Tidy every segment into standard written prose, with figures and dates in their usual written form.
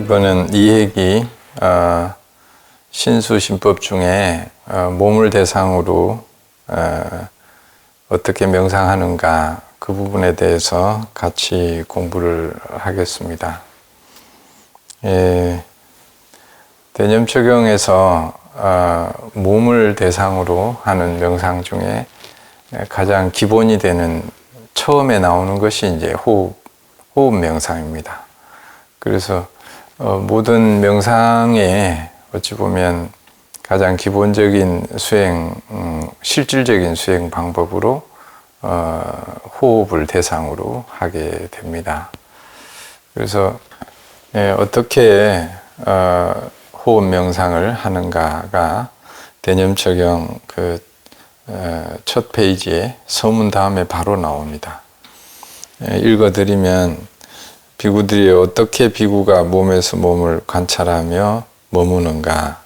이번엔 이핵이 신수신법 중에 몸을 대상으로 어떻게 명상하는가 그 부분에 대해서 같이 공부를 하겠습니다. 대념적용에서 몸을 대상으로 하는 명상 중에 가장 기본이 되는 처음에 나오는 것이 이제 호흡 명상입니다. 그래서 모든 명상에 어찌 보면 가장 기본적인 실질적인 수행 방법으로 호흡을 대상으로 하게 됩니다. 그래서 어떻게 호흡 명상을 하는가가 대념적용 첫 페이지에 서문 다음에 바로 나옵니다. 읽어드리면 비구들이 어떻게 비구가 몸에서 몸을 관찰하며 머무는가.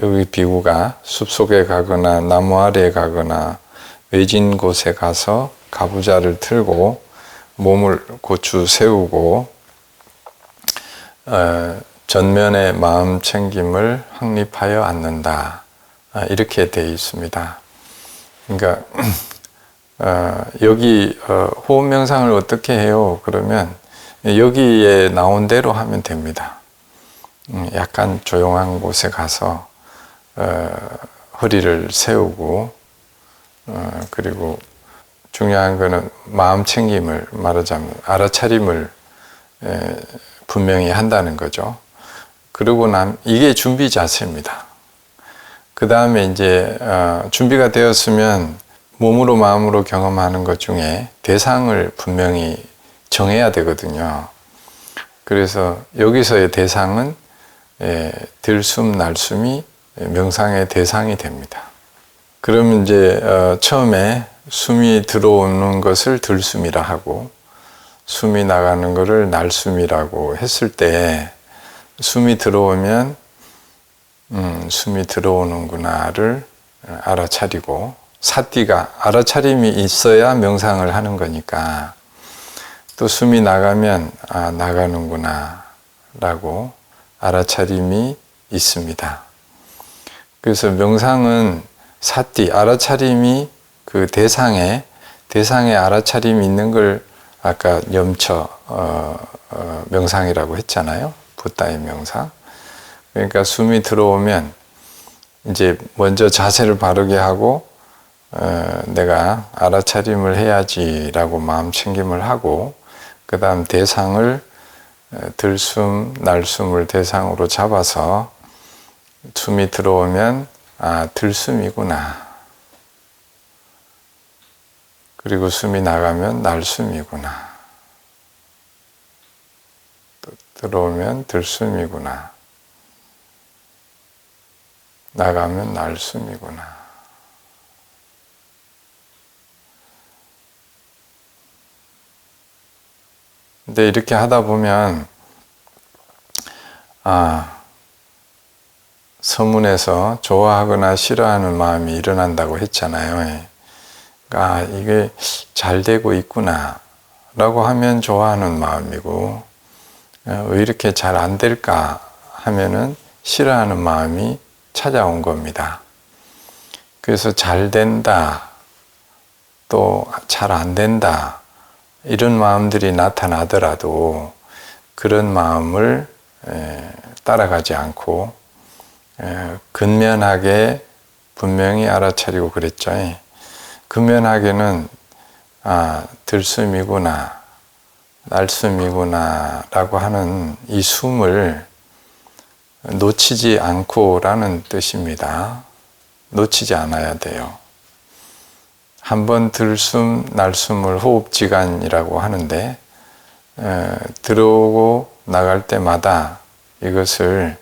여기 비구가 숲속에 가거나 나무 아래에 가거나 외진 곳에 가서 가부좌를 틀고 몸을 고추 세우고 전면에 마음 챙김을 확립하여 앉는다. 이렇게 되어 있습니다. 그러니까 여기 호흡 명상을 어떻게 해요? 그러면 여기에 나온 대로 하면 됩니다. 약간 조용한 곳에 가서 허리를 세우고 그리고 중요한 거는 마음 챙김을 말하자면 알아차림을 분명히 한다는 거죠. 그러고 이게 준비 자세입니다. 그 다음에 이제 준비가 되었으면 몸으로 마음으로 경험하는 것 중에 대상을 분명히 정해야 되거든요. 그래서 여기서의 대상은 들숨, 날숨이 명상의 대상이 됩니다. 그러면 이제 처음에 숨이 들어오는 것을 들숨이라 하고 숨이 나가는 것을 날숨이라고 했을 때 숨이 들어오면 숨이 들어오는구나를 알아차리고 사띠가 알아차림이 있어야 명상을 하는 거니까 또 숨이 나가면 나가는구나 라고 알아차림이 있습니다. 그래서 명상은 사띠, 알아차림이 그 대상에 알아차림이 있는 걸 아까 염처 명상이라고 했잖아요. 붓다의 명상. 그러니까 숨이 들어오면 이제 먼저 자세를 바르게 하고 내가 알아차림을 해야지라고 마음 챙김을 하고 그 다음 대상을 들숨, 날숨을 대상으로 잡아서 숨이 들어오면 들숨이구나. 그리고 숨이 나가면 날숨이구나. 들어오면 들숨이구나. 나가면 날숨이구나. 근데 이렇게 하다 보면 서문에서 좋아하거나 싫어하는 마음이 일어난다고 했잖아요. 그러니까 이게 잘 되고 있구나 라고 하면 좋아하는 마음이고 왜 이렇게 잘 안 될까 하면은 싫어하는 마음이 찾아온 겁니다. 그래서 잘 된다 또 잘 안 된다 이런 마음들이 나타나더라도 그런 마음을 따라가지 않고 근면하게 분명히 알아차리고 그랬죠. 근면하게는 들숨이구나 날숨이구나 라고 하는 이 숨을 놓치지 않고라는 뜻입니다. 놓치지 않아야 돼요. 한번 들숨, 날숨을 호흡지간이라고 하는데 들어오고 나갈 때마다 이것을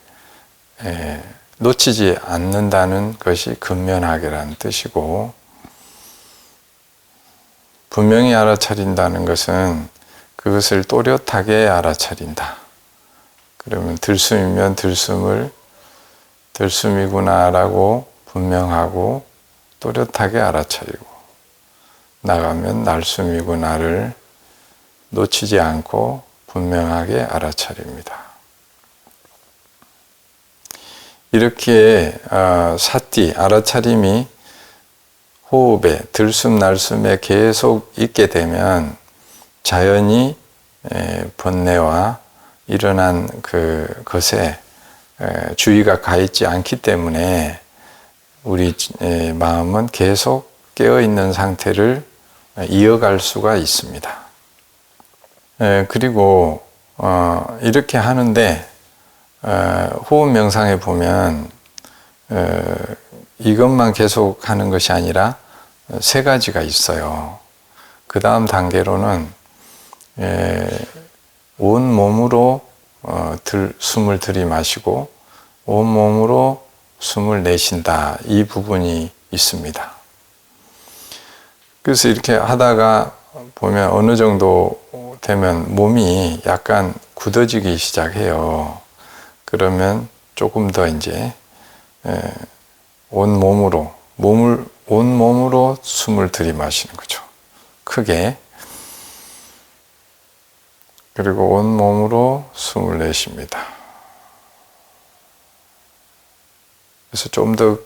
놓치지 않는다는 것이 근면하게라는 뜻이고 분명히 알아차린다는 것은 그것을 또렷하게 알아차린다. 그러면 들숨이면 들숨을 들숨이구나 라고 분명하고 또렷하게 알아차리고 나가면 날숨이구나를 놓치지 않고 분명하게 알아차립니다. 이렇게 사띠, 알아차림이 호흡에, 들숨 날숨에 계속 있게 되면 자연히 번뇌와 일어난 것에 주의가 가 있지 않기 때문에 우리 마음은 계속 깨어있는 상태를 이어갈 수가 있습니다. 그리고 이렇게 하는데 호흡 명상에 보면 이것만 계속 하는 것이 아니라 세 가지가 있어요. 그 다음 단계로는 온 몸으로 숨을 들이마시고 온 몸으로 숨을 내쉰다. 이 부분이 있습니다. 그래서 이렇게 하다가 보면 어느 정도 되면 몸이 약간 굳어지기 시작해요. 그러면 조금 더 이제 온 몸으로 숨을 들이마시는 거죠. 크게. 그리고 온 몸으로 숨을 내쉽니다. 그래서 좀 더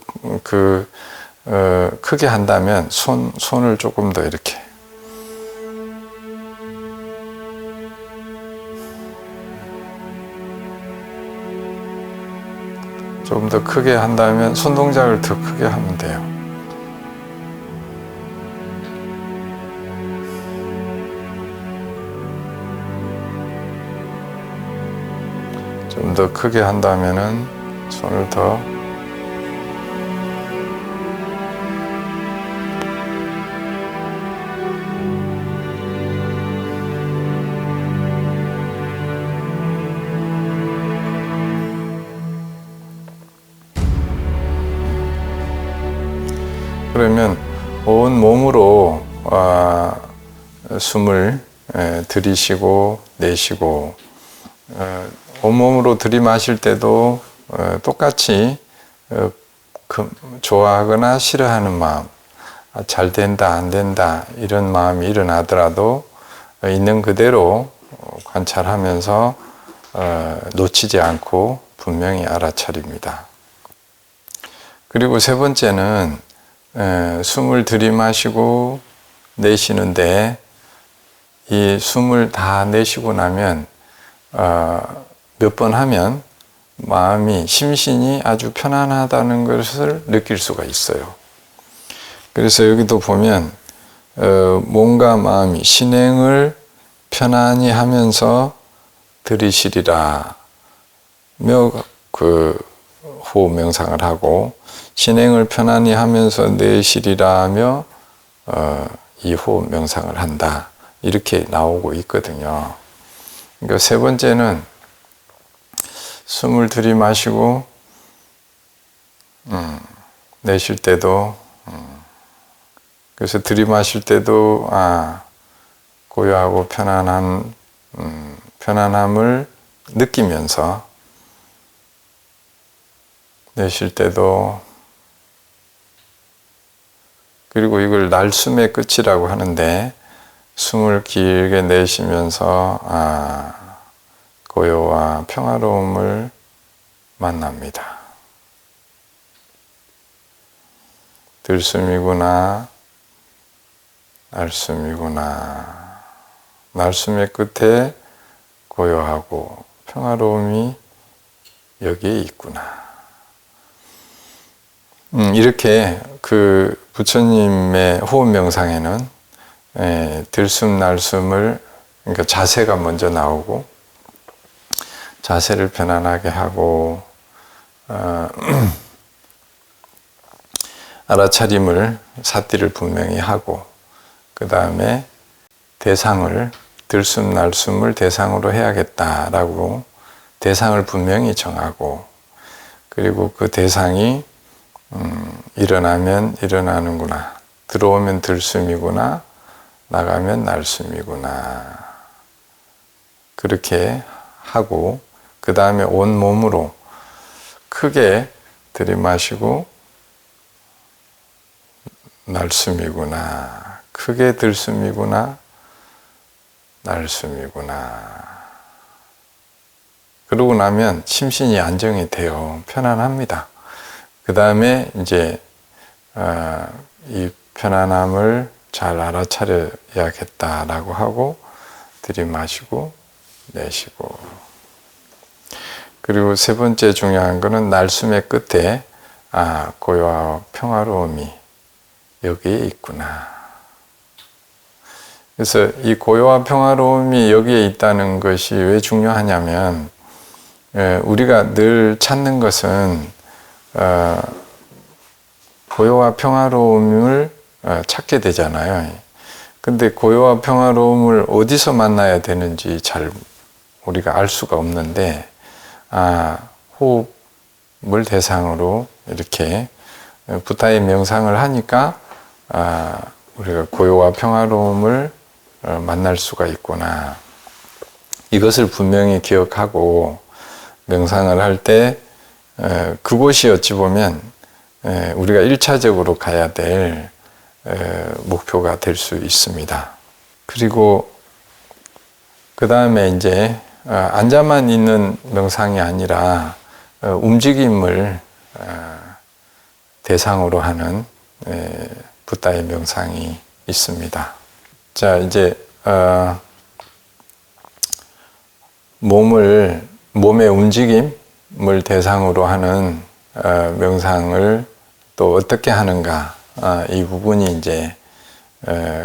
크게 한다면 손을 조금 더 이렇게 좀 더 크게 한다면 손 동작을 더 크게 하면 돼요. 좀 더 크게 한다면은 손을 더 그러면 온 몸으로 숨을 들이쉬고 내쉬고 온몸으로 들이마실 때도 똑같이 좋아하거나 싫어하는 마음, 잘 된다 안 된다 이런 마음이 일어나더라도 있는 그대로 관찰하면서 놓치지 않고 분명히 알아차립니다. 그리고 세 번째는 숨을 들이마시고 내쉬는데 이 숨을 다 내쉬고 나면 몇 번 하면 마음이 심신이 아주 편안하다는 것을 느낄 수가 있어요. 그래서 여기도 보면 몸과 마음이 신행을 편안히 하면서 들이쉬리라 며 호흡 명상을 하고 신행을 편안히 하면서 내쉬리라 하며 이 호흡 명상을 한다. 이렇게 나오고 있거든요. 그러니까 세 번째는 숨을 들이마시고 내쉴 때도 그래서 들이마실 때도 고요하고 편안함을 느끼면서 내쉴 때도 그리고 이걸 날숨의 끝이라고 하는데 숨을 길게 내쉬면서 고요와 평화로움을 만납니다. 들숨이구나, 날숨이구나. 날숨의 끝에 고요하고 평화로움이 여기에 있구나. 이렇게 부처님의 호흡 명상에는 들숨 날숨을 그러니까 자세가 먼저 나오고 자세를 편안하게 하고 알아차림을 사띠를 분명히 하고 그 다음에 대상을 들숨 날숨을 대상으로 해야겠다라고 대상을 분명히 정하고 그리고 그 대상이 일어나면 일어나는구나 들어오면 들숨이구나 나가면 날숨이구나 그렇게 하고 그 다음에 온몸으로 크게 들이마시고 날숨이구나 크게 들숨이구나 날숨이구나 그러고 나면 심신이 안정이 돼요. 편안합니다. 그 다음에 이제 이 편안함을 잘 알아차려야겠다라고 하고 들이마시고 내쉬고. 그리고 세 번째 중요한 거는 날숨의 끝에 고요와 평화로움이 여기에 있구나. 그래서 이 고요와 평화로움이 여기에 있다는 것이 왜 중요하냐면 우리가 늘 찾는 것은 고요와 평화로움을 찾게 되잖아요. 근데 고요와 평화로움을 어디서 만나야 되는지 잘 우리가 알 수가 없는데 호흡을 대상으로 이렇게 부타의 명상을 하니까 우리가 고요와 평화로움을 만날 수가 있구나. 이것을 분명히 기억하고 명상을 할 때 그곳이 어찌 보면 우리가 1차적으로 가야 될 목표가 될 수 있습니다. 그리고 그 다음에 이제 앉아만 있는 명상이 아니라 움직임을 대상으로 하는 붓다의 명상이 있습니다. 자, 이제 몸의 움직임을 대상으로 하는 명상을 또 어떻게 하는가, 이 부분이 이제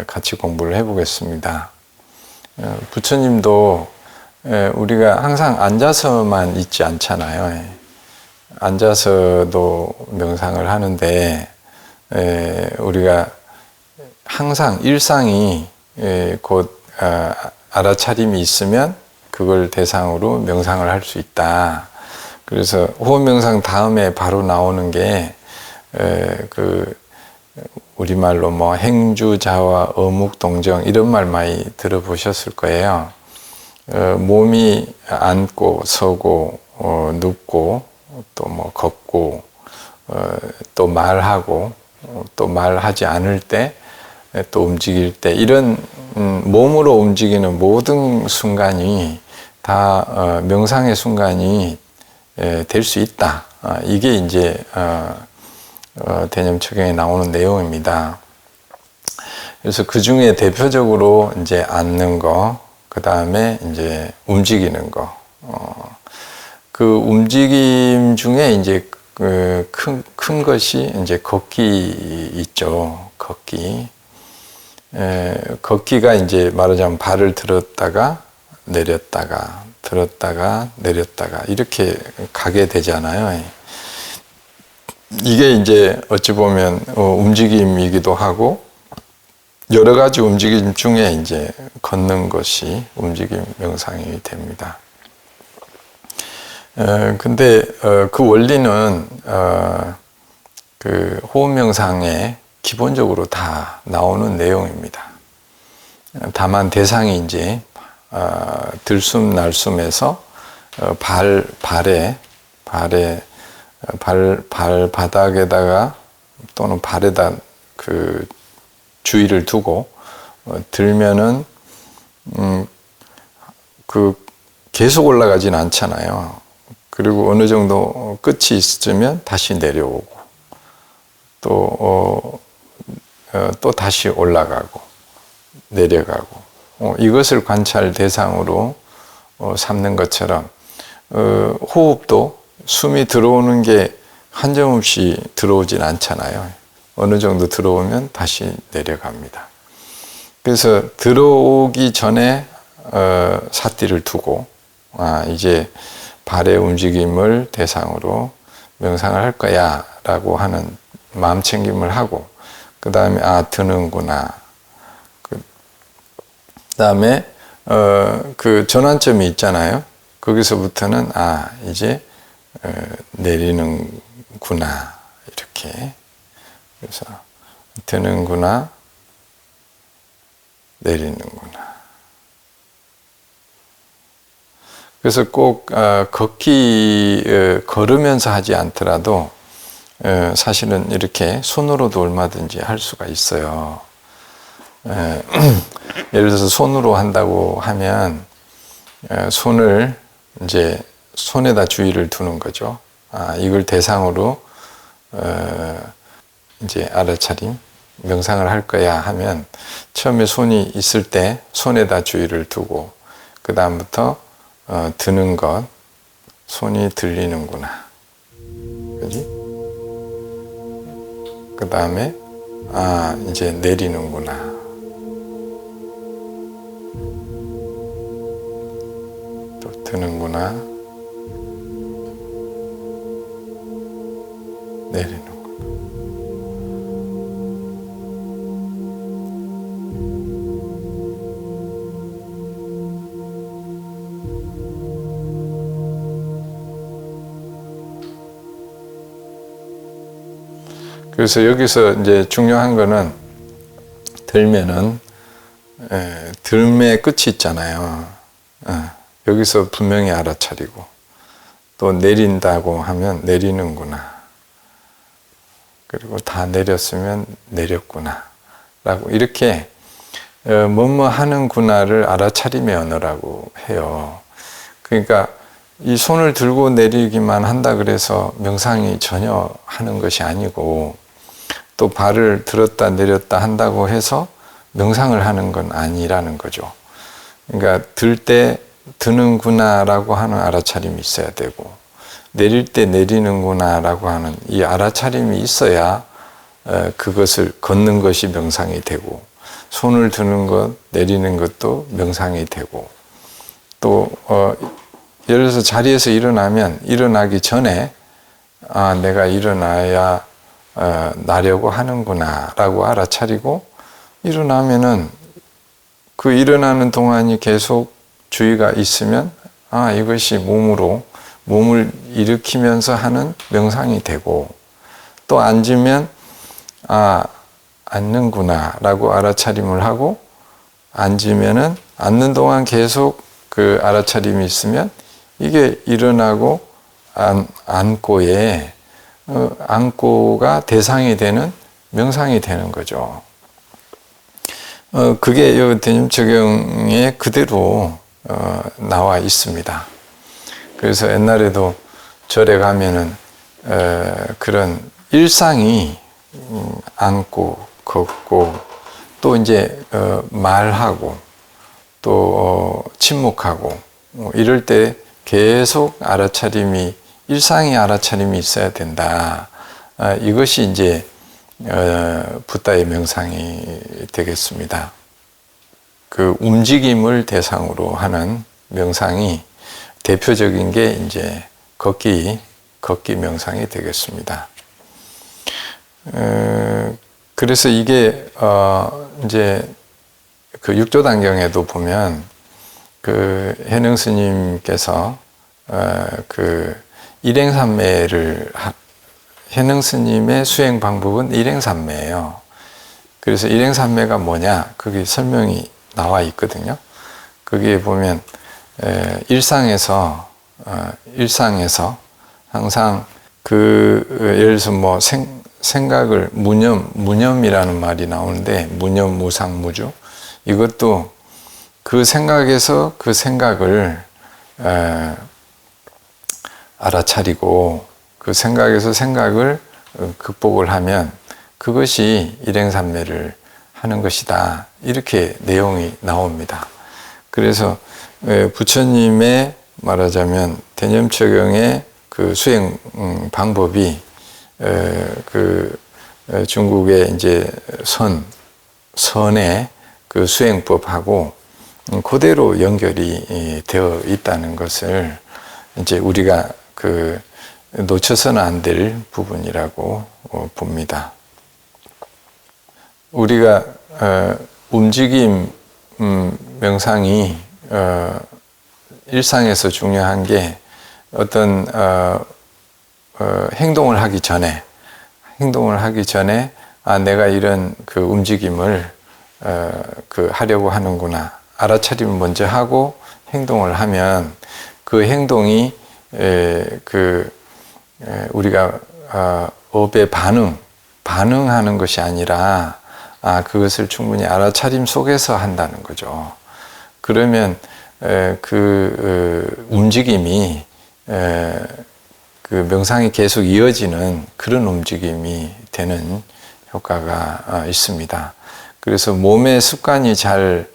같이 공부를 해보겠습니다. 부처님도 우리가 항상 앉아서만 있지 않잖아요. 앉아서도 명상을 하는데 우리가 항상 일상이 곧 알아차림이 있으면 그걸 대상으로 명상을 할 수 있다. 그래서 호흡 명상 다음에 바로 나오는 게 우리말로 뭐 행주자와 어묵동정 이런 말 많이 들어보셨을 거예요. 몸이 앉고 서고 눕고 또 뭐 걷고 또 말하고 또 말하지 않을 때 또 움직일 때 이런 몸으로 움직이는 모든 순간이 다 명상의 순간이 될 수 있다. 이게 이제 대념처경에 나오는 내용입니다. 그래서 그 중에 대표적으로 이제 앉는 거, 그 다음에 이제 움직이는 거, 그 움직임 중에 이제 큰 것이 이제 걷기 있죠. 걷기. 걷기가 이제 말하자면 발을 들었다가 내렸다가 들었다가 내렸다가 이렇게 가게 되잖아요. 이게 이제 어찌 보면 움직임이기도 하고 여러 가지 움직임 중에 이제 걷는 것이 움직임 명상이 됩니다. 근데 그 원리는 그 호흡 명상에 기본적으로 다 나오는 내용입니다. 다만 대상이 이제 들숨 날숨에서 발바닥에다가 또는 발에다 그 주의를 두고 들면은 그 계속 올라가지는 않잖아요. 그리고 어느 정도 끝이 있으면 다시 내려오고 또 다시 올라가고 내려가고 이것을 관찰 대상으로 삼는 것처럼 호흡도 숨이 들어오는 게 한정없이 들어오진 않잖아요. 어느 정도 들어오면 다시 내려갑니다. 그래서 들어오기 전에 사띠를 두고 이제 발의 움직임을 대상으로 명상을 할 거야 라고 하는 마음 챙김을 하고 그 다음에 드는구나. 그 다음에 그 전환점이 있잖아요. 거기서부터는 이제 내리는구나 이렇게. 그래서 드는구나 내리는구나. 그래서 꼭 걸으면서 하지 않더라도 사실은 이렇게 손으로도 얼마든지 할 수가 있어요. 예를 들어서 손으로 한다고 하면 손을 이제 손에다 주의를 두는 거죠. 이걸 대상으로 이제 알아차림, 명상을 할 거야 하면 처음에 손이 있을 때 손에다 주의를 두고 그 다음부터 드는 것, 손이 들리는구나, 그지? 그 다음에 이제 내리는구나. 또 드는구나. 내리는구나. 그래서 여기서 이제 중요한 거는 들면은 들음의 끝이 있잖아요. 여기서 분명히 알아차리고 또 내린다고 하면 내리는구나. 그리고 다 내렸으면 내렸구나. 라고 이렇게 뭐뭐 하는구나를 알아차림의 언어라고 해요. 그러니까 이 손을 들고 내리기만 한다 그래서 명상이 전혀 하는 것이 아니고 또 발을 들었다 내렸다 한다고 해서 명상을 하는 건 아니라는 거죠. 그러니까 들 때 드는구나 라고 하는 알아차림이 있어야 되고 내릴 때 내리는구나 라고 하는 이 알아차림이 있어야 그것을 걷는 것이 명상이 되고 손을 드는 것 내리는 것도 명상이 되고 또 예를 들어서 자리에서 일어나면 일어나기 전에 내가 일어나야 나려고 하는구나 라고 알아차리고 일어나면은 그 일어나는 동안이 계속 주의가 있으면 이것이 몸을 일으키면서 하는 명상이 되고 또 앉으면 앉는구나 라고 알아차림을 하고 앉으면은 앉는 동안 계속 그 알아차림이 있으면 이게 일어나고 앉고에 앉고가 대상이 되는 명상이 되는 거죠. 그게 이 대념적용에 그대로 나와 있습니다. 그래서 옛날에도 절에 가면은 그런 일상이 앉고 걷고 또 이제 말하고 또 침묵하고 이럴 때 계속 알아차림이 일상의 알아차림이 있어야 된다. 이것이 이제 붓다의 명상이 되겠습니다. 그 움직임을 대상으로 하는 명상이 대표적인 게 이제 걷기 명상이 되겠습니다. 그래서 이게 이제 그 육조단경에도 보면 그 해능 스님께서 그 일행삼매를 해능 스님의 수행 방법은 일행삼매예요. 그래서 일행삼매가 뭐냐? 거기 설명이 나와 있거든요. 거기에 보면 일상에서 항상 그 예를 들어서 뭐 생각을 무념이라는 말이 나오는데 무념, 무상, 무주 이것도 그 생각에서 그 생각을 알아차리고 그 생각에서 생각을 극복을 하면 그것이 일행삼매를 하는 것이다. 이렇게 내용이 나옵니다. 그래서 부처님의 말하자면 대념적용의 그 수행 방법이 그 중국의 이제 선의 그 수행법하고 그대로 연결이 되어 있다는 것을 이제 우리가 그 놓쳐서는 안 될 부분이라고 봅니다. 우리가 움직임 명상이 일상에서 중요한 게 어떤 행동을 하기 전에 내가 이런 그 움직임을 그 하려고 하는구나 알아차림을 먼저 하고 행동을 하면 그 행동이 우리가 업에 반응하는 것이 아니라 그것을 충분히 알아차림 속에서 한다는 거죠. 그러면 그 움직임이 그 명상이 계속 이어지는 그런 움직임이 되는 효과가 있습니다. 그래서 몸의 습관이 잘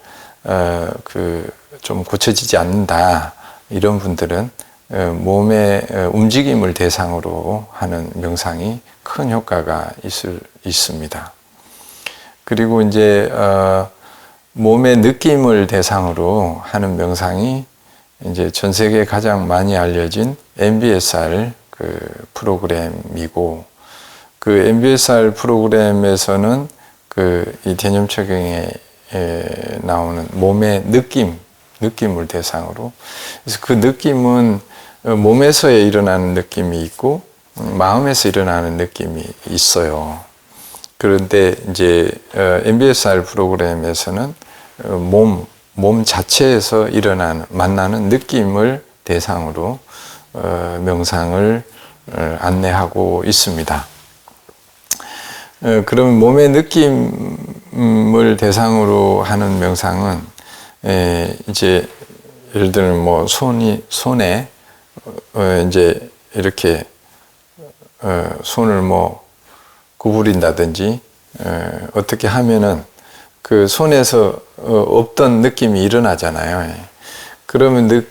좀 고쳐지지 않는다 이런 분들은 몸의 움직임을 대상으로 하는 명상이 큰 효과가 있습니다. 그리고 이제 몸의 느낌을 대상으로 하는 명상이 이제 전 세계에 가장 많이 알려진 MBSR 그 프로그램이고, 그 MBSR 프로그램에서는 이 개념 적용에 나오는 몸의 느낌을 대상으로, 그래서 그 느낌은 몸에서 일어나는 느낌이 있고 마음에서 일어나는 느낌이 있어요. 그런데 이제 MBSR 프로그램에서는 몸 자체에서 만나는 느낌을 대상으로 명상을 안내하고 있습니다. 그럼 몸의 느낌을 대상으로 하는 명상은 이제 예를 들면 뭐 손에 이제 이렇게 손을 뭐 구부린다든지 어떻게 하면은 그 손에서 없던 느낌이 일어나잖아요. 그러면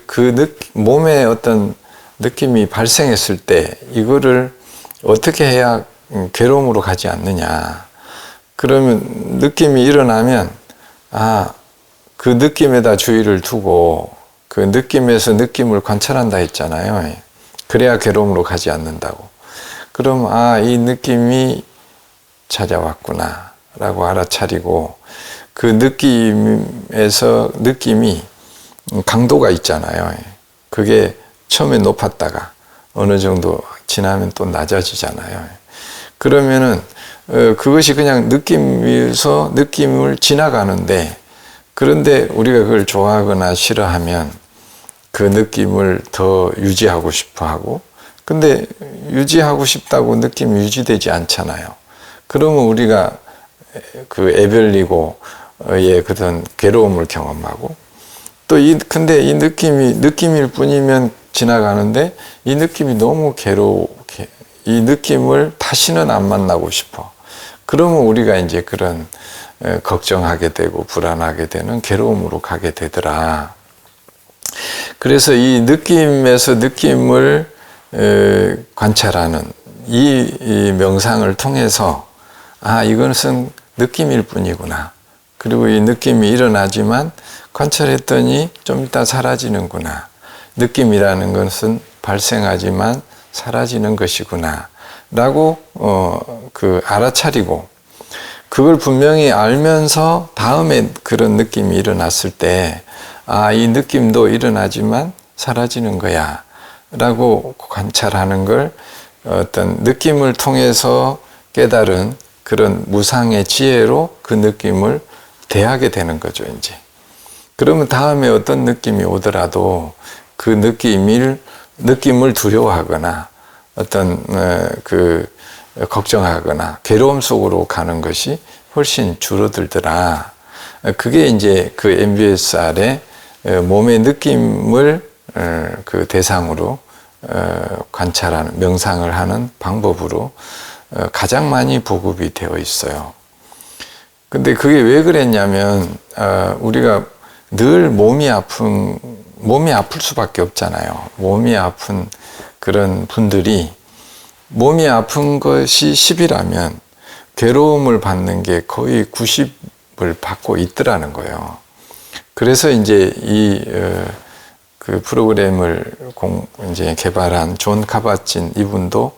몸에 어떤 느낌이 발생했을 때 이거를 어떻게 해야 괴로움으로 가지 않느냐. 그러면 느낌이 일어나면 그 느낌에다 주의를 두고 그 느낌에서 느낌을 관찰한다 했잖아요. 그래야 괴로움으로 가지 않는다고. 그럼 이 느낌이 찾아왔구나 라고 알아차리고, 그 느낌이 강도가 있잖아요. 그게 처음에 높았다가 어느 정도 지나면 또 낮아지잖아요. 그러면은 그것이 그냥 느낌을 지나가는데, 그런데 우리가 그걸 좋아하거나 싫어하면 그 느낌을 더 유지하고 싶어 하고, 근데 유지하고 싶다고 느낌이 유지되지 않잖아요. 그러면 우리가 그 애별리고 그런 괴로움을 경험하고, 또 근데 이 느낌일 뿐이면 지나가는데 이 느낌이 너무 이 느낌을 다시는 안 만나고 싶어. 그러면 우리가 이제 그런 걱정하게 되고 불안하게 되는 괴로움으로 가게 되더라. 그래서 이 느낌에서 느낌을 관찰하는 이 명상을 통해서 이것은 느낌일 뿐이구나. 그리고 이 느낌이 일어나지만 관찰했더니 좀 이따 사라지는구나. 느낌이라는 것은 발생하지만 사라지는 것이구나. 라고 알아차리고, 그걸 분명히 알면서 다음에 그런 느낌이 일어났을 때 이 느낌도 일어나지만 사라지는 거야 라고 관찰하는 걸 어떤 느낌을 통해서 깨달은 그런 무상의 지혜로 그 느낌을 대하게 되는 거죠, 이제. 그러면 다음에 어떤 느낌이 오더라도 그 느낌을 두려워하거나 어떤 걱정하거나 괴로움 속으로 가는 것이 훨씬 줄어들더라. 그게 이제 그 MBSR의 몸의 느낌을 그 대상으로 관찰하는, 명상을 하는 방법으로 가장 많이 보급이 되어 있어요. 근데 그게 왜 그랬냐면 우리가 늘 몸이 아플 수밖에 없잖아요. 몸이 아픈 그런 분들이, 몸이 아픈 것이 10이라면 괴로움을 받는 게 거의 90을 받고 있더라는 거예요. 그래서 이제 그 프로그램을 이제 개발한 존 카바친 이분도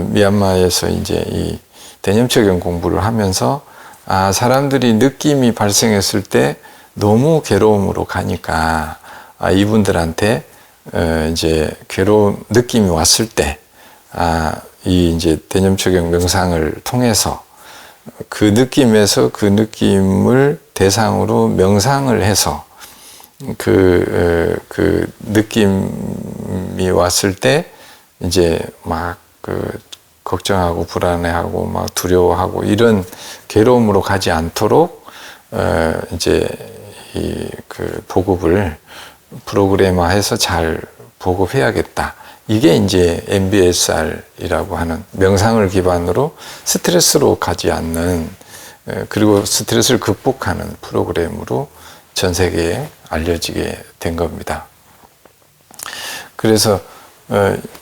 미얀마에서 이제 이 대념 적용 공부를 하면서 사람들이 느낌이 발생했을 때 너무 괴로움으로 가니까 이분들한테 이제 느낌이 왔을 때 이 이제 대념 적용 명상을 통해서 그 느낌에서 그 느낌을 대상으로 명상을 해서 그 느낌이 왔을 때 이제 막 걱정하고 불안해하고 막 두려워하고 이런 괴로움으로 가지 않도록 이제 그 보급을 프로그래머해서 잘 보급해야겠다. 이게 이제 MBSR이라고 하는 명상을 기반으로 스트레스로 가지 않는, 그리고 스트레스를 극복하는 프로그램으로 전 세계에 알려지게 된 겁니다. 그래서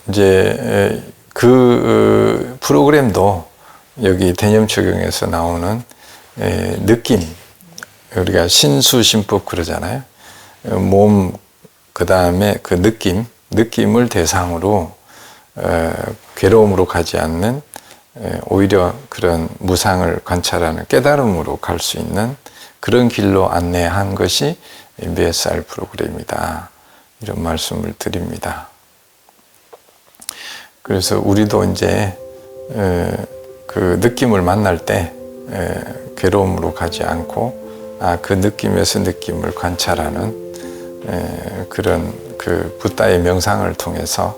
이제 그 프로그램도 여기 대념 적용에서 나오는 느낌, 우리가 신수심법 그러잖아요. 몸, 그 다음에 그 느낌을 대상으로 괴로움으로 가지 않는, 오히려 그런 무상을 관찰하는 깨달음으로 갈 수 있는 그런 길로 안내한 것이 MBSR 프로그램이다. 이런 말씀을 드립니다. 그래서 우리도 이제 그 느낌을 만날 때 괴로움으로 가지 않고 그 느낌에서 느낌을 관찰하는 그런 그 붓다의 명상을 통해서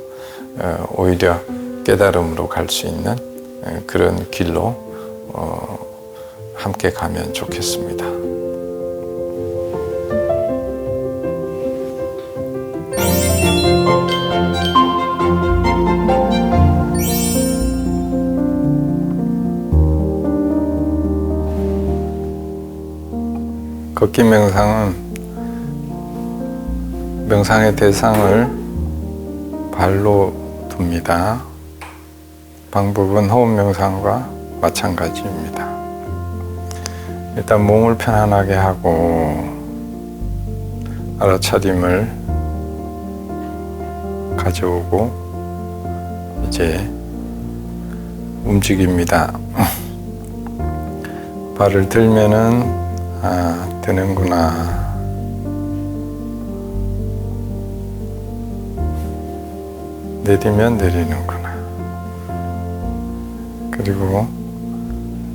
오히려 깨달음으로 갈 수 있는 그런 길로 함께 가면 좋겠습니다. 걷기 명상은 명상의 대상을 발로 둡니다. 방법은 호흡 명상과 마찬가지입니다. 일단 몸을 편안하게 하고 알아차림을 가져오고 이제 움직입니다. 발을 들면은 드는구나. 내리면 내리는구나. 그리고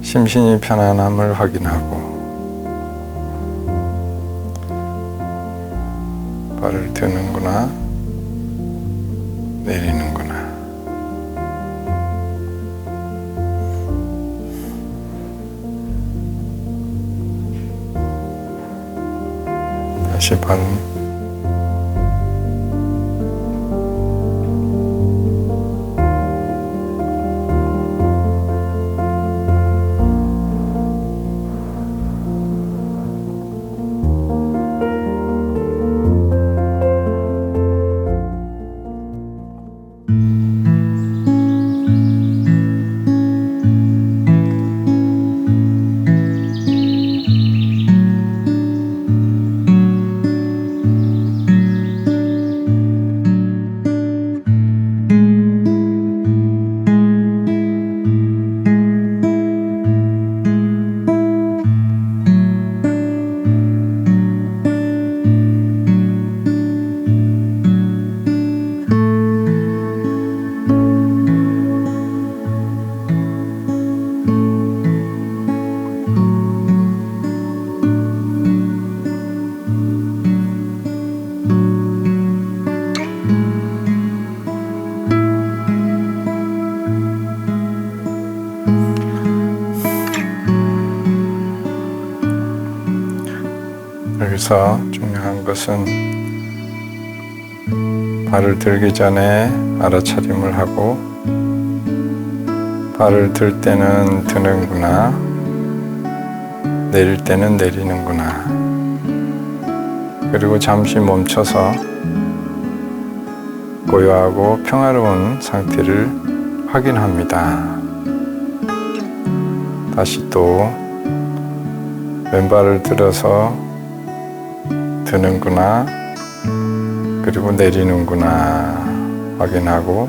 심신이 편안함을 확인하고 발을 드는구나. 내리는구나. 다시 발 여기서 중요한 것은 발을 들기 전에 알아차림을 하고 발을 들 때는 드는구나, 내릴 때는 내리는구나. 그리고 잠시 멈춰서 고요하고 평화로운 상태를 확인합니다. 다시 또 왼발을 들어서 드는구나, 그리고 내리는구나 확인하고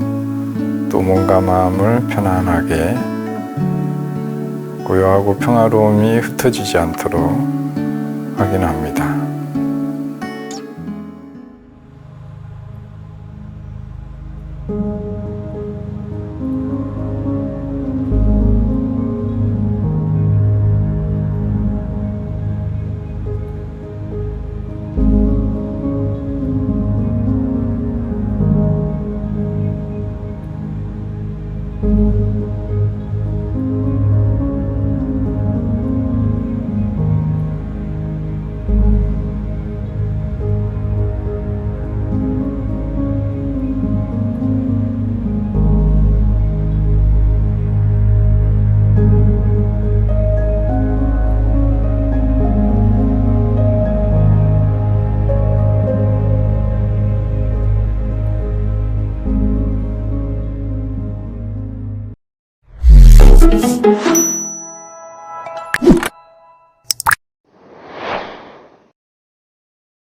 또 몸과 마음을 편안하게 고요하고 평화로움이 흩어지지 않도록 확인합니다.